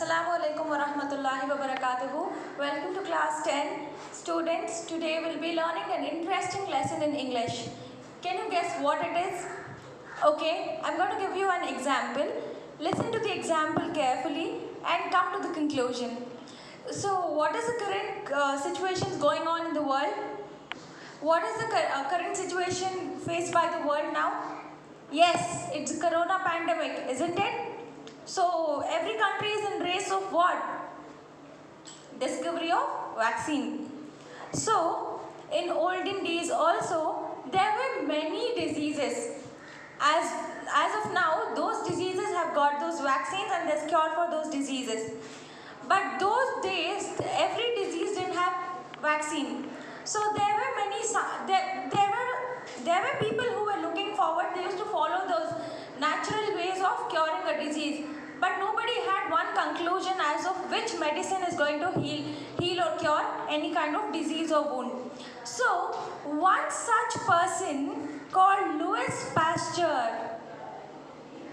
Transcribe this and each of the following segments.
Assalamu alaikum wa rahmatullahi wa barakatuhu. Welcome to class 10. Students, today we'll be learning an interesting lesson in English. Can you guess what it is? Okay, I'm going to give you an example. Listen to the example carefully and come to the conclusion. So, what is the current situations going on in the world? What is the current situation faced by the world now? Yes, it's a corona pandemic, isn't it? So every country is in race of what? Discovery of vaccine. So in olden days also there were many diseases. As of now, those diseases have got those vaccines and there's cure for those diseases. But those days every disease didn't have vaccine. So there were people who were looking forward. They used to follow those natural ways of curing a disease. But nobody had one conclusion as of which medicine is going to heal or cure any kind of disease or wound. So, one such person called Louis Pasteur.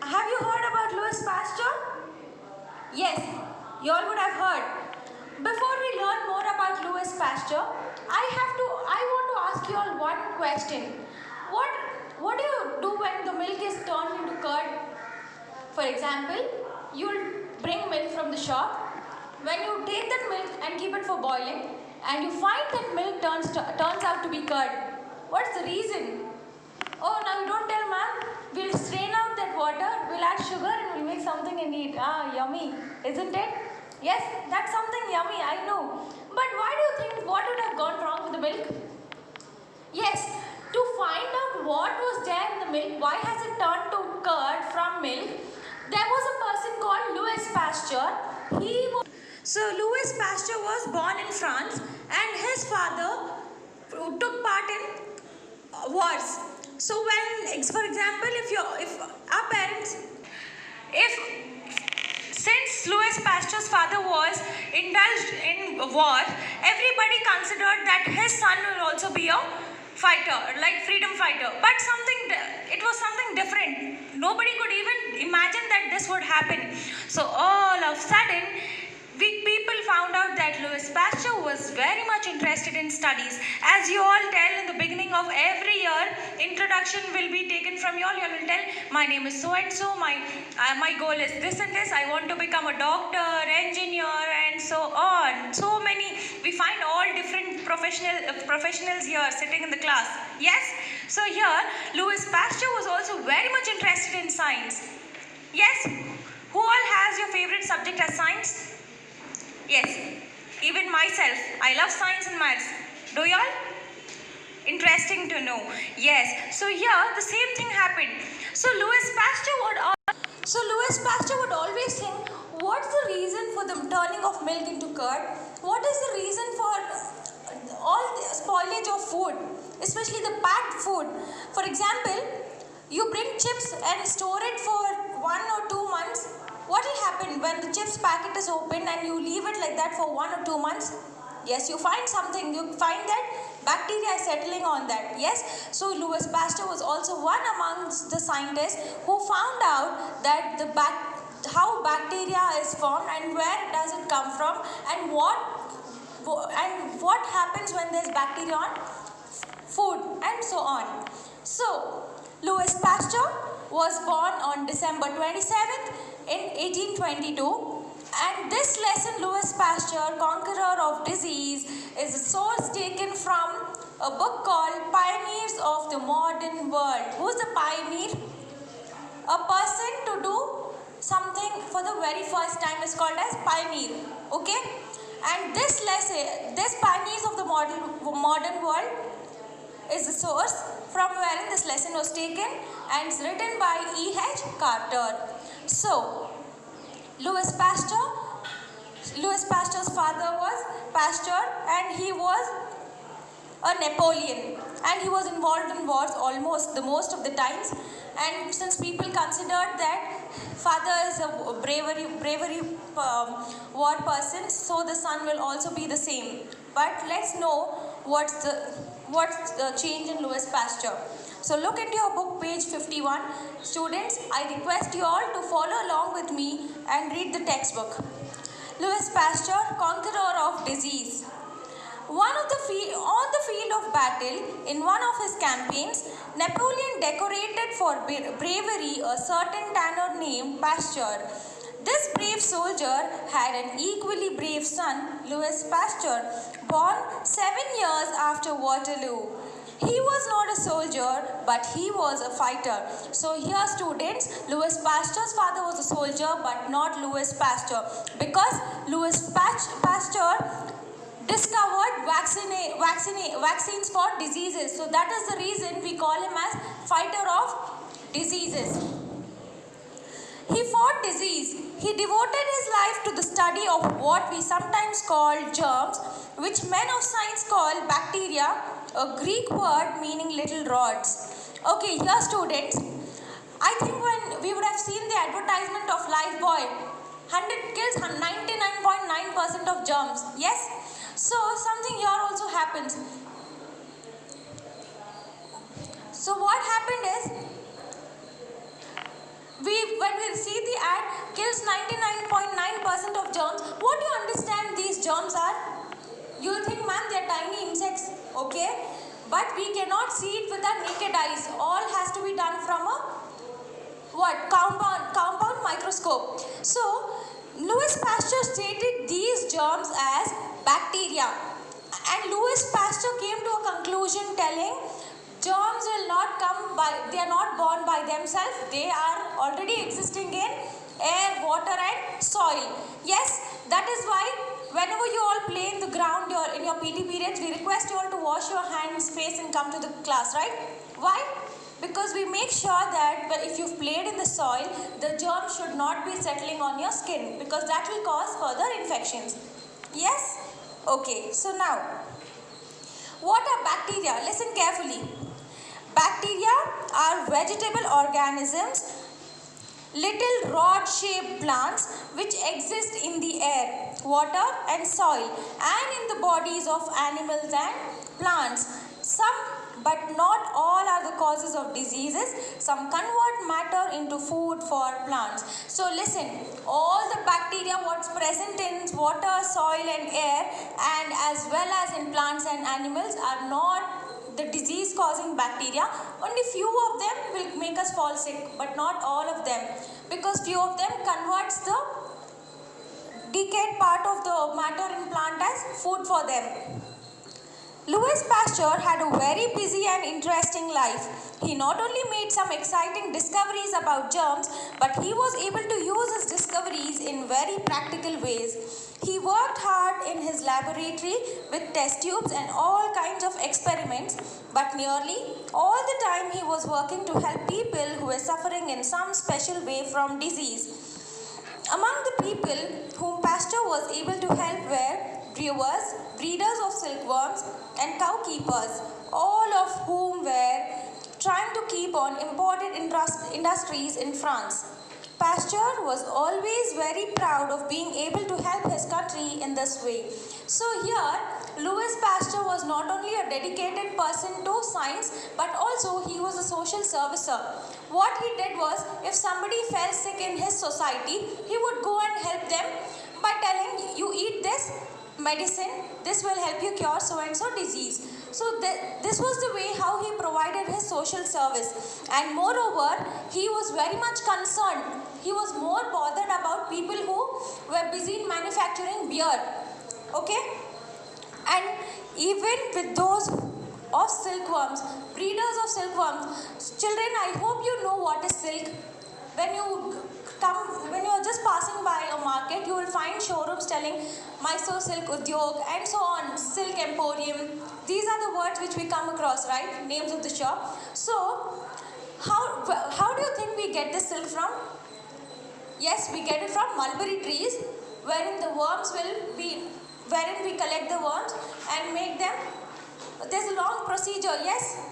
Have you heard about Louis Pasteur? Yes, you all would have heard. Before we learn more about Louis Pasteur, I want to ask you all one question. What do you do when the milk is turned into curd? For example, you'll bring milk from the shop. When you take that milk and keep it for boiling, and you find that milk turns out to be curd, what's the reason? Oh, now you don't tell, ma'am. We'll strain out that water, we'll add sugar and we'll make something and eat. Ah, yummy, isn't it? Yes, that's something yummy, I know. But why do you think, what would have gone wrong with the milk? Yes, to find out what was there in the milk, why has it turned to curd from milk, there was a person called Louis Pasteur. So Louis Pasteur was born in France and his father took part in wars. So when, for example, since Louis Pasteur's father was indulged in war, everybody considered that his son will also be a fighter, like freedom fighter. But it was something different. Nobody could even imagine that this would happen. So all of a sudden, people found out that Louis Pasteur was very much interested in studies. As you all tell in the beginning of every year, introduction will be taken from you all. You all will tell, my name is so and so, my goal is this and this, I want to become a doctor, engineer and so on. So many, we find all different professionals here sitting in the class. Yes? So here, Louis Pasteur was also very much interested in science. Yes? Who all has your favorite subject as science? Yes, even myself. I love science and maths. Do you all? Interesting to know. Yes. So here the same thing happened. So Louis Pasteur would always think, what's the reason for the turning of milk into curd? What is the reason for all the spoilage of food, especially the packed food? For example, you bring chips and store it for 1 or 2 months. What will happen when the chips packet is opened and you leave it like that for 1 or 2 months? Yes, you find something. You find that bacteria is settling on that. Yes. So Louis Pasteur was also one amongst the scientists who found out that how bacteria is formed and where does it come from and what happens when there's bacteria on food and so on. So Louis Pasteur was born on December 27th in 1822. And this lesson, Louis Pasteur, Conqueror of Disease, is a source taken from a book called Pioneers of the Modern World. Who's the pioneer? A person to do something for the very first time is called as pioneer. Okay? And this lesson, this Pioneers of the Modern World is the source from wherein this lesson was taken and it's written by E.H. Carter. So, Louis Pasteur's father was Pasteur and he was a Napoleon and he was involved in wars the most of the times, and since people considered that father is a bravery war person, so the son will also be the same. But let's know what's the change in Louis Pasteur. So look into your book, page 51. Students, I request you all to follow along with me and read the textbook. Louis Pasteur, conqueror of disease. On the field of battle, in one of his campaigns, Napoleon decorated for bravery a certain tanner named Pasteur. This brave soldier had an equally brave son, Louis Pasteur, born 7 years after Waterloo. He was not a soldier, but he was a fighter. So here students, Louis Pasteur's father was a soldier, but not Louis Pasteur. Because Pasteur discovered vaccines for diseases. So that is the reason we call him as fighter of diseases. He fought disease. He devoted his life to the study of what we sometimes call germs, which men of science call bacteria, a Greek word meaning little rods. Okay, here students, I think when we would have seen the advertisement of Lifebuoy, 100 kills 99.9% of germs. Yes? So something here also happens. So what happened is, when we see the ad, kills 99.9% of germs, what do you understand these germs are? You will think, ma'am, they are tiny insects, okay? But we cannot see it with our naked eyes. All has to be done from a compound microscope. So Louis Pasteur stated these germs as bacteria, and Louis Pasteur came to a conclusion telling germs will not come by, they are not born by themselves, they are already existing in air, water and soil. Yes, that is why whenever you all play in the ground in your PT periods, we request you all to wash your hands, face and come to the class, right? Why? Because we make sure that if you've played in the soil, the germs should not be settling on your skin, because that will cause further infections. Yes? Okay, so now, what are bacteria? Listen carefully. Bacteria are vegetable organisms, little rod-shaped plants which exist in the air, water and soil, and in the bodies of animals and plants. Some, but not all, are the causes of diseases. Some convert matter into food for plants. So listen, all the bacteria what's present in water, soil and air, and as well as in plants and animals, are not the disease causing bacteria. Only few of them will make us fall sick, but not all of them, because few of them converts the decayed part of the matter in plant as food for them. Louis Pasteur had a very busy and interesting life. He not only made some exciting discoveries about germs, but he was able to use his discoveries in very practical ways. He worked hard in his laboratory with test tubes and all kinds of experiments, but nearly all the time he was working to help people who were suffering in some special way from disease. Among the people whom Pasteur was able to help were brewers, breeders of silkworms, and cow keepers, all of whom were trying to keep on imported industries in France. Pasteur was always very proud of being able to help his country in this way. So here, Louis Pasteur was not only a dedicated person to science, but also he was a social servicer. What he did was, if somebody fell sick in his society, he would go and help them by telling, you eat this medicine, this will help you cure so and so disease. So this was the way how he provided his social service. And moreover, he was very much concerned. He was more bothered about people who were busy in manufacturing beer. Okay? And even with those of silkworms, breeders of silkworms, children, I hope you know what is silk. When you are just passing by a market, you will find showrooms telling Mysore Silk Udyog and so on, Silk Emporium. These are the words which we come across, right? Names of the shop. So, how do you think we get this silk from? Yes, we get it from mulberry trees, wherein we collect the worms and make them. There's a long procedure, yes?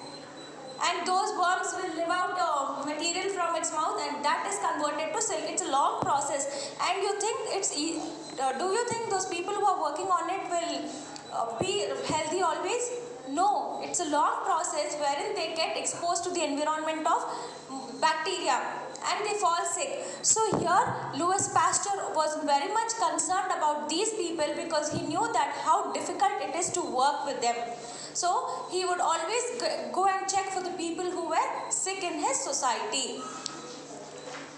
And those worms will live out material from its mouth, and that is converted to silk. It's a long process. And you think it's do you think those people who are working on it will be healthy always? No, it's a long process wherein they get exposed to the environment of bacteria. and they fall sick. So here Louis Pasteur was very much concerned about these people because he knew that how difficult it is to work with them. So he would always go and check for the people who were sick in his society.